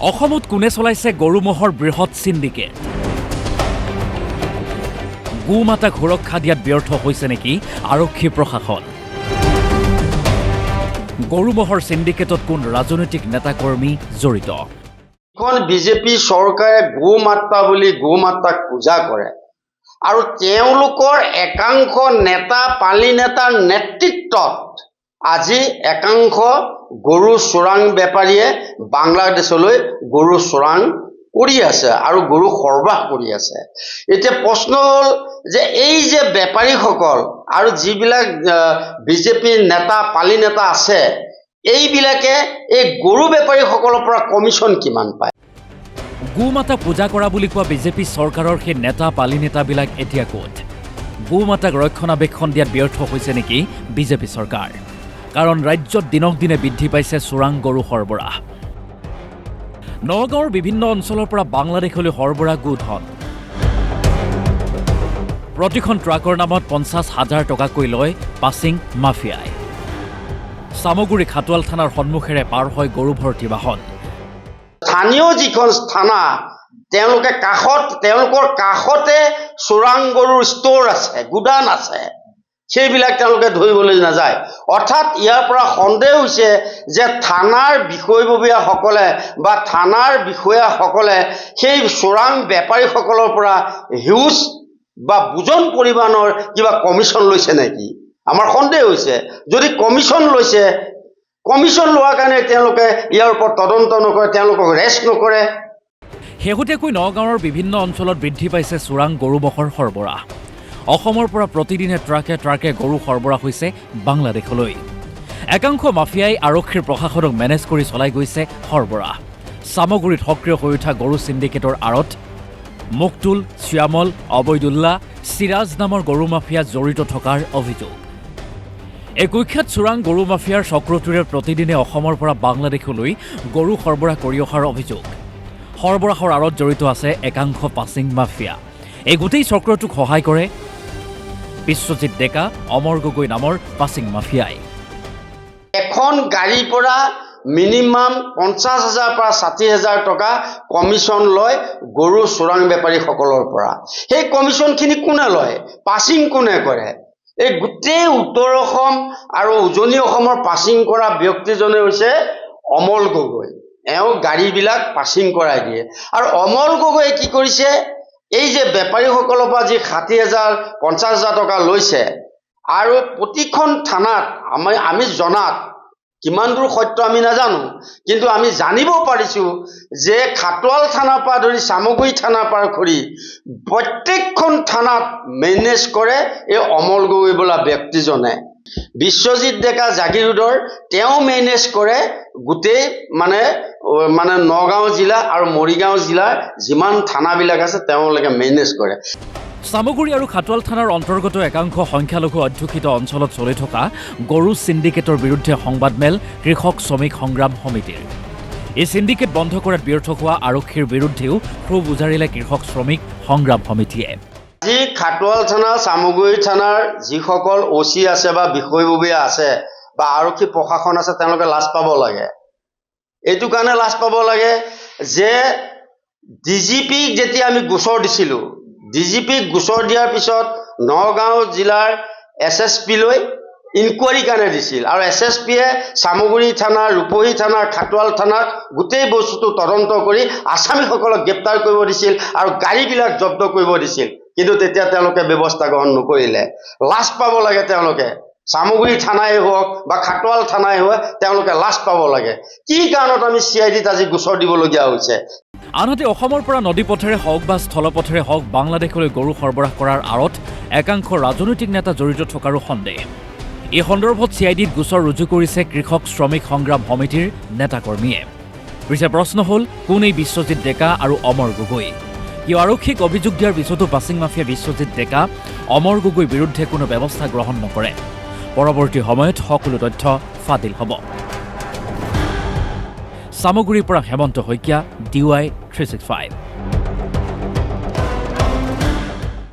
অসমত কোনে চলাইছে গৰু মহৰ বৃহৎ সিন্ডিকেট গোমাতাক সুৰক্ষা দিয়াত ব্যৰ্থ হৈছে নেকি আৰক্ষী প্ৰশাসন গৰু মহৰ সিন্ডিকেটত কোন ৰাজনৈতিক নেতাকৰ্মী জড়িত এখন বিজেপি চৰকাৰে গোমাতা বুলি গোমাতাক পূজা কৰে আৰু তেওঁলোকৰ একাংশ নেতা পালি নেতাৰ নেতৃত্বত আজি একাংশ গৰু চোৰাং বেপাৰীয়ে বাংলাদেশলৈ গৰু চোৰাং কৰি আছে আৰু গৰু সৰবাহ কৰি আছে এতিয়া প্ৰশ্ন হ'ল যে এই যে বেপাৰীসকল আৰু যিবিলাক বিজেপি নেতা পালি নেতা আছে এইবিলাকে এই গৰু বেপাৰীসকলৰ পৰা কমিশ্যন কিমান পায় গোমাতা পূজা কৰা বুলি কোৱা বিজেপি চৰকাৰৰ সেই নেতা পালি নেতাবিলাক এতিয়া ক'ত গোমাতাক ৰক্ষণাবেক্ষণ দিয়াত ব্যৰ্থ হৈছে নেকি বিজেপি চৰকাৰ কাৰণ ৰাজ্যত দিনক দিনে বৃদ্ধি পাইছে চোৰাং গৰু সৰবৰাহ নগাঁৱৰ বিভিন্ন অঞ্চলৰ পৰা বাংলাদেশলৈ সৰবৰাহ গোধন প্ৰতিখন ট্ৰাকৰ নামত 50,000 টকাকৈ লয় পাছিং মাফিয়াই সামগুৰি খাটোৱাল থানাৰ সন্মুখেৰে পাৰ হয় গৰু ভৰ্তি বাহন স্থানীয় যিখন থানা তেওঁলোকৰ কাষতে চোৰাং গৰুৰ ষ্ট'ৰ আছে গুদান আছে সেইবিলাক তেওঁলোকে ধৰিবলৈ নাযায় অৰ্থাৎ ইয়াৰ পৰা সন্দেহ হৈছে যে থানাৰ বিষয়ববীয়াসকলে বা থানাৰ বিষয়াসকলে সেই চোৰাং বেপাৰীসকলৰ পৰা হিউজ বা বুজন পৰিমাণৰ কিবা কমিশ্যন লৈছে নেকি আমাৰ সন্দেহ হৈছে যদি কমিশ্যন লৈছে কমিশ্যন লোৱাৰ কাৰণে তেওঁলোকে ইয়াৰ ওপৰত তদন্ত নকৰে তেওঁলোকক ৰেষ্ট নকৰে শেহতীয়াকৈ নগাঁৱৰ বিভিন্ন অঞ্চলত বৃদ্ধি পাইছে চোৰাং গৰু মহৰ সৰবৰাহ অসমৰ পৰা প্ৰতিদিনে ট্ৰাকে ট্ৰাকে গৰু সৰবৰাহ হৈছে বাংলাদেশলৈ একাংশ মাফিয়াই আৰক্ষীৰ প্ৰশাসনক মেনেজ কৰি চলাই গৈছে সৰবৰাহ সামগুৰিত সক্ৰিয় হৈ উঠা গৰু সিন্ডিকেটৰ আঁৰত মুকতুল শ্যামল অবৈদুল্লাহ সিৰাজ নামৰ গৰু মাফিয়া জড়িত থকাৰ অভিযোগ এই কুখ্যাত চোৰাং গৰু মাফিয়াৰ চক্ৰটোৰে প্ৰতিদিনে অসমৰ পৰা বাংলাদেশলৈ গৰু সৰবৰাহ কৰি অহাৰ অভিযোগ সৰবৰাহৰ আঁৰত জড়িত আছে একাংশ পাছিং মাফিয়া এই গোটেই চক্ৰটোক সহায় কৰে বিশ্বজিৎ ডেকা অমৰ গগৈ নামৰ পাছিং মাফিয়াই এখন গাড়ীৰ পৰা মিনিমাম 50,000 পৰা 60,000 টকা কমিশ্যন লয় গৰু চোৰাং বেপাৰীসকলৰ পৰা সেই কমিশ্যনখিনি কোনে লয় পাছিং কোনে কৰে এই গোটেই উত্তৰ অসম আৰু উজনি অসমৰ পাছিং কৰা ব্যক্তিজনে হৈছে অমল গগৈ এওঁ গাড়ীবিলাক পাছিং কৰাই দিয়ে আৰু অমল গগৈয়ে কি কৰিছে এই যে বেপাৰীসকলৰ পৰা যি 60,000 50,000 টকা লৈছে আৰু প্ৰতিখন থানাত আমি জনাত কিমান দূৰ সত্য আমি নাজানো কিন্তু আমি জানিব পাৰিছো যে খাটোৱাল থানাৰ পৰা ধৰি সামগুৰি থানাৰ পৰা কৰি প্ৰত্যেকখন থানাত মেনেজ কৰে এই অমল গগৈ বোলা ব্যক্তিজনে বিশ্বজিৎ ডেকা জাগিৰোডৰ তেওঁ মেনেজ কৰে গোটেই মানে নগাঁও জিলা আৰু মৰিগাঁও জিলাৰ যিমান থানাবিলাক আছে তেওঁলোকে মেনেজ কৰে সামগুৰি আৰু খাটোৱাল থানাৰ অন্তৰ্গত একাংশ সংখ্যালঘু অধ্যুষিত অঞ্চলত চলি থকা গৰু সিন্ডিকেটৰ বিৰুদ্ধে সংবাদমেল কৃষক শ্ৰমিক সংগ্ৰাম সমিতিৰ এই সিন্ডিকেট বন্ধ কৰাত ব্যৰ্থ হোৱা আৰক্ষীৰ বিৰুদ্ধেও ক্ষোভ উজাৰিলে কৃষক শ্ৰমিক সংগ্ৰাম সমিতিয়ে আজি খাটোৱাল থানা সামগুৰি থানাৰ যিসকল ওচি আছে বা বিষয়ববীয়া আছে বা আৰক্ষী প্ৰশাসন আছে তেওঁলোকে লাজ পাব লাগে এইটো কাৰণে লাজ পাব লাগে যে ডিজিপিক যেতিয়া আমি গোচৰ দিছিলোঁ ডিজিপিক গোচৰ দিয়াৰ পিছত নগাঁও জিলাৰ SSPলৈ ইনকুৱাৰী কাৰণে দিছিল আৰু SSPয়ে সামগুৰি থানা ৰূপহী থানা খাটোৱাল থানাত গোটেই বস্তুটো তদন্ত কৰি আসামীসকলক গ্ৰেপ্তাৰ কৰিব দিছিল আৰু গাড়ীবিলাক জব্দ কৰিব দিছিল কিন্তু তেতিয়া তেওঁলোকে ব্যৱস্থা গ্ৰহণ নকৰিলে লাজ পাব লাগে তেওঁলোকে সামগুৰি থানাই হওক বা খাটোৱাল থানাই হওক তেওঁলোকে লাজ পাব লাগে কি কাৰণত আমি CIDত আজি গোচৰ দিবলগীয়া হৈছে আনহাতে অসমৰ পৰা নদীপথেৰে হওক বা স্থলপথেৰে হওক বাংলাদেশলৈ গৰু সৰবৰাহ কৰাৰ আঁৰত একাংশ ৰাজনৈতিক নেতা জড়িত থকাৰো সন্দেহ এই সন্দৰ্ভত CIDত গোচৰ ৰুজু কৰিছে কৃষক শ্ৰমিক সংগ্ৰাম সমিতিৰ নেতাকৰ্মীয়ে পিছে প্ৰশ্ন হ'ল কোন এই বিশ্বজিৎ ডেকা আৰু অমৰ গগৈ কিয় আৰক্ষীক অভিযোগ দিয়াৰ পিছতো পাছিং মাফিয়া বিশ্বজিৎ ডেকা অমৰ গগৈৰ বিৰুদ্ধে কোনো ব্যৱস্থা গ্ৰহণ নকৰে পৰৱৰ্তী সময়ত সকলো তথ্য ফাদিল হ'ব সামগুৰিৰ পৰা হেমন্ত শইকীয়া DY 365